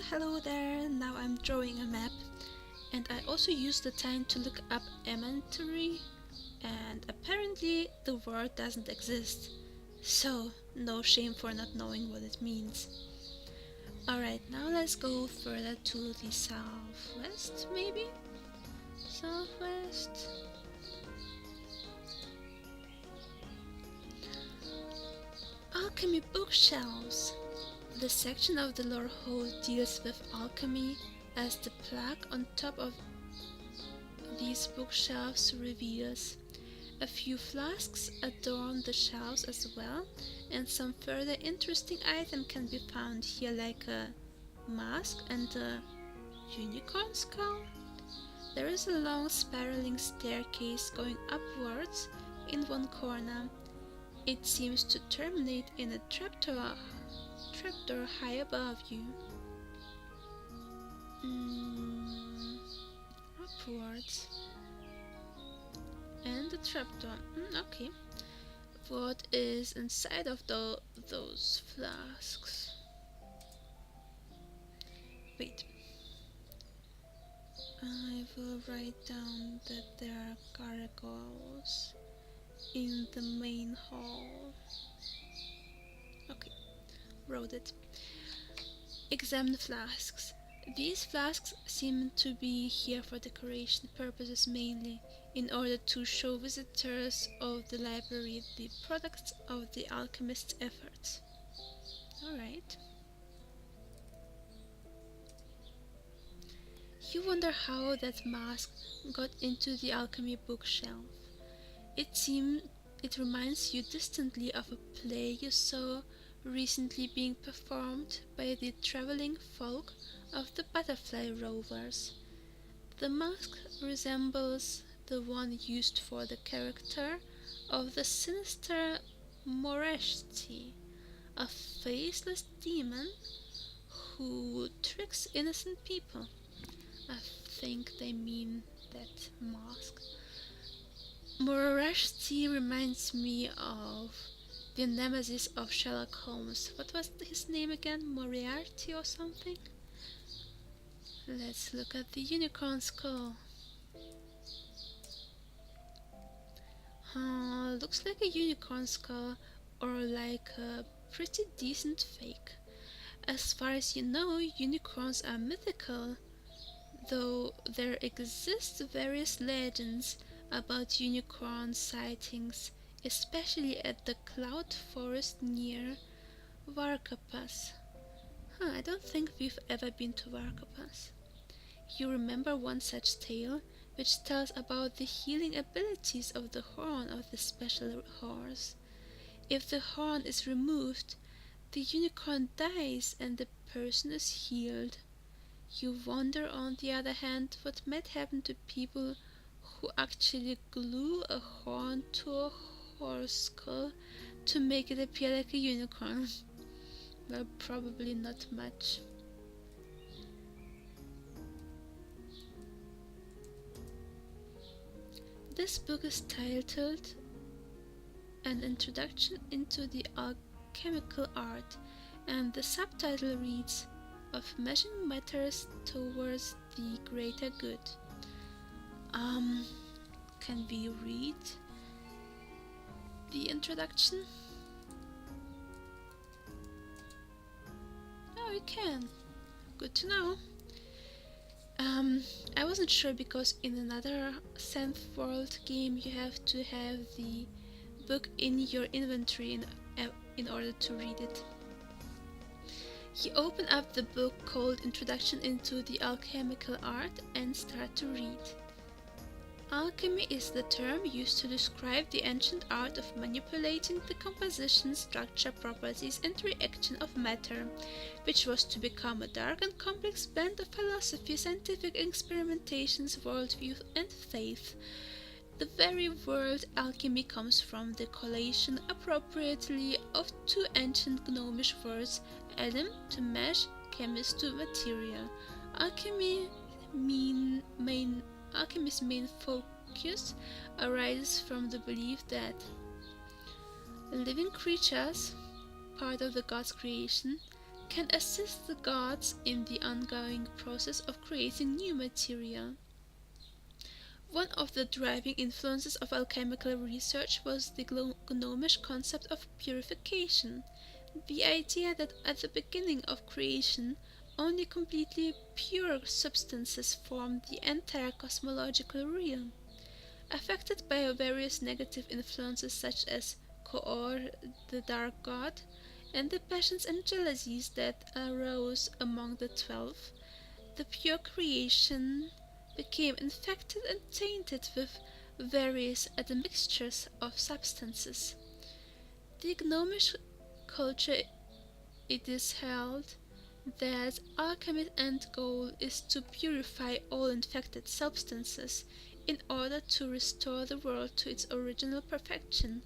Hello there, now I'm drawing a map, and I also used the time to look up inventory, and apparently the word doesn't exist. So, no shame for not knowing what it means. Alright, now let's go further to the southwest, maybe? Southwest? Alchemy bookshelves! The section of the Lorehold deals with alchemy, as the plaque on top of these bookshelves reveals. A few flasks adorn the shelves as well, and some further interesting items can be found here, like a mask and a unicorn skull. There is a long spiraling staircase going upwards in one corner. It seems to terminate in a trapdoor high above you. Upwards. And the trapdoor. Okay. What is inside of those flasks? Wait. I will write down that there are gargoyles in the main hall. Okay, wrote it. Examine the flasks. These flasks seem to be here for decoration purposes mainly, in order to show visitors of the library the products of the alchemist's efforts. Alright. You wonder how that mask got into the alchemy bookshelf. It reminds you distantly of a play you saw recently being performed by the traveling folk of the Butterfly Rovers. The mask resembles the one used for the character of the sinister Moreshti, a faceless demon who tricks innocent people. I think they mean that mask. Moreshti reminds me of the nemesis of Sherlock Holmes. What was his name again? Moriarty or something? Let's look at the unicorn skull. Looks like a unicorn skull, or like a pretty decent fake. As far as you know, unicorns are mythical, though there exist various legends about unicorn sightings, especially at the cloud forest near Varkapas. I don't think we've ever been to Varkapas. You remember one such tale, which tells about the healing abilities of the horn of the special horse. If the horn is removed, the unicorn dies and the person is healed. You wonder, on the other hand, what might happen to people who actually glue a horn to a horse skull to make it appear like a unicorn. Well, probably not much. This book is titled An Introduction into the Alchemical Art, and the subtitle reads, Of Measuring Matters Towards the Greater Good. Can we read the introduction? Oh, we can. Good to know. I wasn't sure because in another Santhworld game you have to have the book in your inventory in order to read it. You open up the book called Introduction into the Alchemical Art and start to read. Alchemy is the term used to describe the ancient art of manipulating the composition, structure, properties, and reaction of matter, which was to become a dark and complex blend of philosophy, scientific experimentations, worldview, and faith. The very word alchemy comes from the collation, appropriately, of two ancient gnomish words, alem to mesh, chemist to material. Alchemy's main focus arises from the belief that living creatures, part of the God's creation, can assist the gods in the ongoing process of creating new material. One of the driving influences of alchemical research was the gnomish concept of purification, the idea that at the beginning of creation only completely pure substances formed the entire cosmological realm. Affected by various negative influences such as Koor, the dark god, and the passions and jealousies that arose among the 12, the pure creation became infected and tainted with various admixtures of substances. The gnomish culture, it is held that alchemy's end goal is to purify all infected substances in order to restore the world to its original perfection.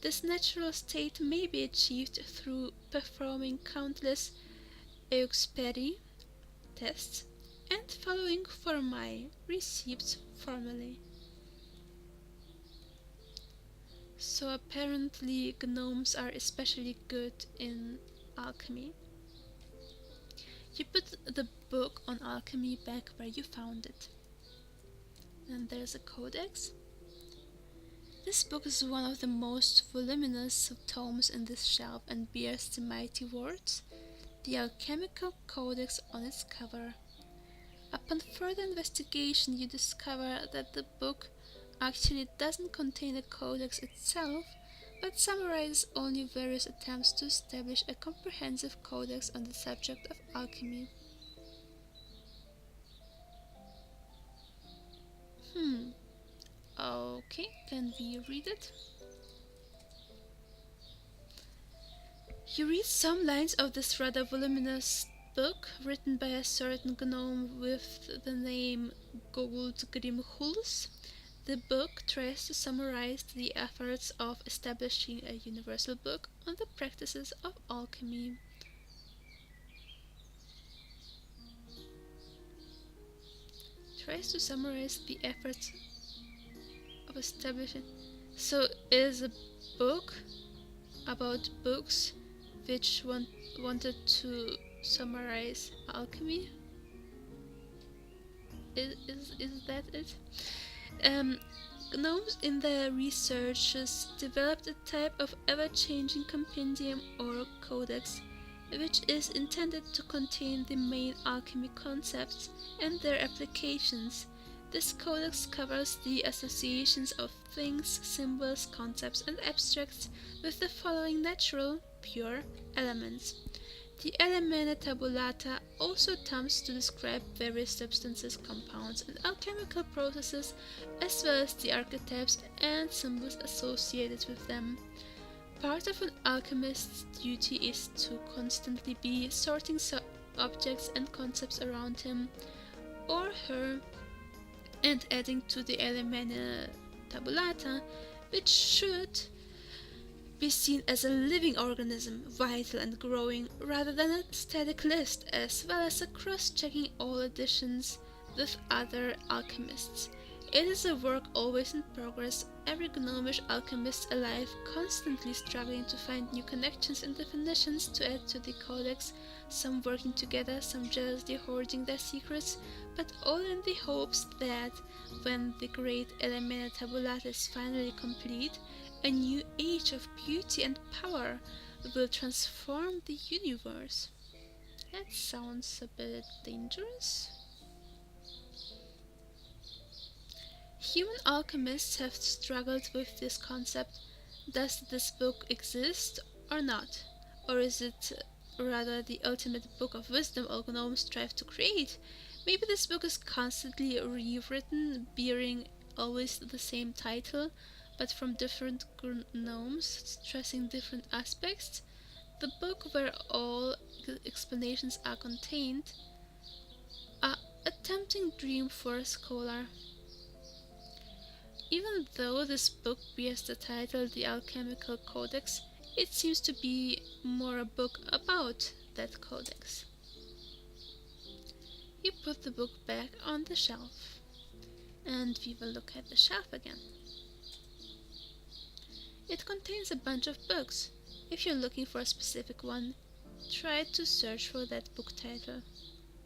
This natural state may be achieved through performing countless euxperi tests and following formae received formally. So apparently gnomes are especially good in alchemy. You put the book on alchemy back where you found it. And there's a codex. This book is one of the most voluminous tomes in this shelf and bears the mighty words, "The Alchemical Codex" on its cover. Upon further investigation, you discover that the book actually doesn't contain a codex itself, but summarizes only various attempts to establish a comprehensive codex on the subject of alchemy. Okay, can we read it? You read some lines of this rather voluminous book, written by a certain gnome with the name Goldgrimhulus. The book tries to summarize the efforts of establishing a universal book on the practices of alchemy. Tries to summarize the efforts of establishing. So it is a book about books which wanted to summarize alchemy. Is that it? Gnomes in their researches developed a type of ever-changing compendium or codex, which is intended to contain the main alchemy concepts and their applications. This codex covers the associations of things, symbols, concepts, and abstracts with the following natural, pure elements. The Elemena Tabulata also attempts to describe various substances, compounds, and alchemical processes, as well as the archetypes and symbols associated with them. Part of an alchemist's duty is to constantly be sorting objects and concepts around him or her and adding to the Elemena Tabulata, which should be seen as a living organism, vital and growing, rather than a static list, as well as a cross-checking all additions with other alchemists. It is a work always in progress, every gnomish alchemist alive constantly struggling to find new connections and definitions to add to the codex, some working together, some jealously hoarding their secrets, but all in the hopes that, when the great Elemena Tabulata is finally complete, a new age of beauty and power will transform the universe. That sounds a bit dangerous. Human alchemists have struggled with this concept. Does this book exist or not? Or is it rather the ultimate book of wisdom all gnomes strive to create? Maybe this book is constantly rewritten, bearing always the same title, but from different gnomes, stressing different aspects. The book where all explanations are contained, a tempting dream for a scholar. Even though this book bears the title The Alchemical Codex, it seems to be more a book about that codex. You put the book back on the shelf, and we will look at the shelf again. It contains a bunch of books. If you're looking for a specific one, Try to search for that book title.